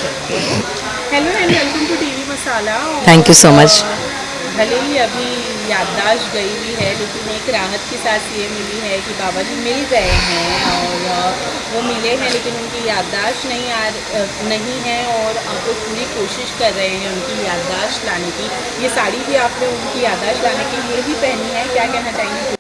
Hello and welcome to TV Masala. Thank you और so much. भले ही अभी याददाश्त गई हुई है, लेकिन एक राहत के साथ ये मिली है कि बाबा जी मिल गए हैं। और वो मिले हैं, लेकिन उनकी याददाश्त नहीं है। और आप लोग पूरी कोशिश कर रहे हैं उनकी याददाश्त लाने की। ये साड़ी भी आपने उनकी याददाश्त लाने के लिए ही पहनी है, क्या कहना चाहेंगे?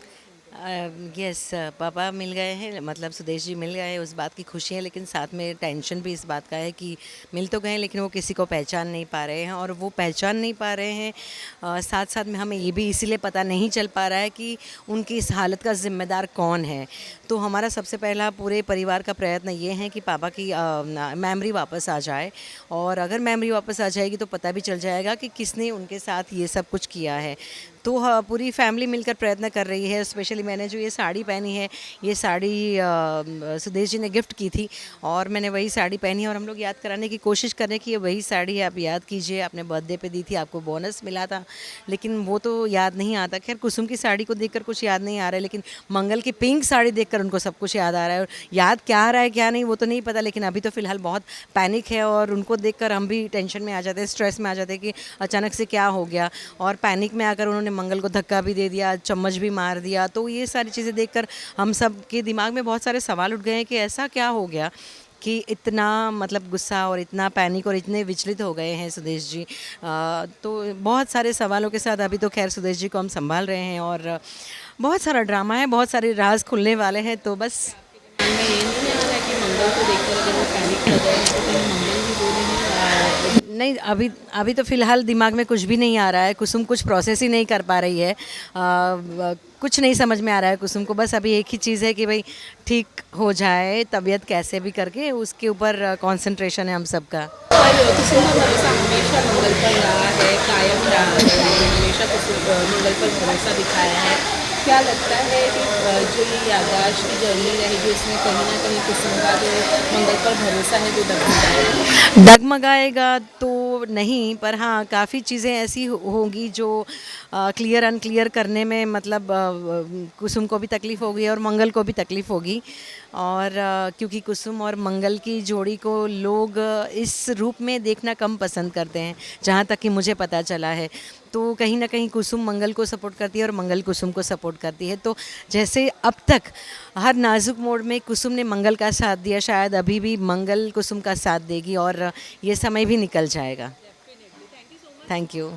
यस, पापा मिल गए हैं, मतलब सुदेश जी मिल गए हैं, उस बात की खुशी है, लेकिन साथ में टेंशन भी इस बात का है कि मिल तो गए हैं, लेकिन वो किसी को पहचान नहीं पा रहे हैं। और वो पहचान नहीं पा रहे हैं, साथ साथ में हमें ये भी इसीलिए पता नहीं चल पा रहा है कि उनकी इस हालत का ज़िम्मेदार कौन है। तो हमारा सबसे पहला पूरे परिवार का प्रयत्न ये है कि पापा की मेमोरी वापस आ जाए। और अगर मेमोरी वापस आ जाएगी तो पता भी चल जाएगा कि किसने उनके साथ ये सब कुछ किया है। तो हाँ, पूरी फैमिली मिलकर प्रयत्न कर रही है। स्पेशली मैंने जो ये साड़ी पहनी है, ये साड़ी सुदेश जी ने गिफ्ट की थी, और मैंने वही साड़ी पहनी है। और हम लोग याद कराने की कोशिश कर रहे हैं कि ये वही साड़ी आप याद कीजिए, आपने बर्थडे पे दी थी, आपको बोनस मिला था, लेकिन वो तो याद नहीं आता। खैर, कुसुम की साड़ी को देखकर कुछ याद नहीं आ रहा है, लेकिन मंगल की पिंक साड़ी देखकर उनको सब कुछ याद आ रहा है। और याद क्या आ रहा है क्या नहीं वो तो नहीं पता, लेकिन अभी तो फ़िलहाल बहुत पैनिक है, और उनको देखकर हम भी टेंशन में आ जाते हैं, स्ट्रेस में आ जाते हैं कि अचानक से क्या हो गया। और पैनिक में आकर उन्होंने मंगल को धक्का भी दे दिया, चम्मच भी मार दिया। तो ये सारी चीज़ें देखकर हम सब के दिमाग में बहुत सारे सवाल उठ गए हैं कि ऐसा क्या हो गया कि इतना मतलब गुस्सा और इतना पैनिक और इतने विचलित हो गए हैं सुदेश जी। तो बहुत सारे सवालों के साथ अभी तो खैर सुदेश जी को हम संभाल रहे हैं, और बहुत सारा ड्रामा है, बहुत सारे राज खुलने वाले हैं, तो बस। दिमाग में ये नहीं आ रहा कि मंगल को देखकर अगर वो पैनिक कर रहे हैं तो कहीं मंगल भी वो नहीं नहीं, अभी अभी तो फ़िलहाल दिमाग में कुछ भी नहीं आ रहा है। कुसुम कुछ प्रोसेस ही नहीं कर पा रही है। कुछ नहीं समझ में आ रहा है कुसुम को। बस अभी एक ही चीज़ है कि भाई ठीक हो जाए, तबीयत कैसे भी करके, उसके ऊपर कंसंट्रेशन है हम सबका। पर कुसुम का भरोसा हमेशा मंगल पर रहा है, कायम रहा है। हमेशा मंगल पर भरोसा दिखाया है। क्या लगता है कि जो ये याददाश्त की जर्नी रहेगी, उसमें कहीं ना कहीं कुसुम का जो मंगल पर भरोसा है वो डगमगाएगा? डगमगाएगा तो नहीं, पर हाँ, काफ़ी चीज़ें ऐसी होंगी जो क्लियर अनक्लियर करने में, मतलब कुसुम को भी तकलीफ़ होगी और मंगल को भी तकलीफ़ होगी। और क्योंकि कुसुम और मंगल की जोड़ी को लोग इस रूप में देखना कम पसंद करते हैं, जहाँ तक कि मुझे पता चला है। तो कहीं ना कहीं कुसुम मंगल को सपोर्ट करती है और मंगल कुसुम को सपोर्ट करती है। तो जैसे अब तक हर नाजुक मोड़ में कुसुम ने मंगल का साथ दिया, शायद अभी भी मंगल कुसुम का साथ देगी, और ये समय भी निकल जाएगा। Thank you.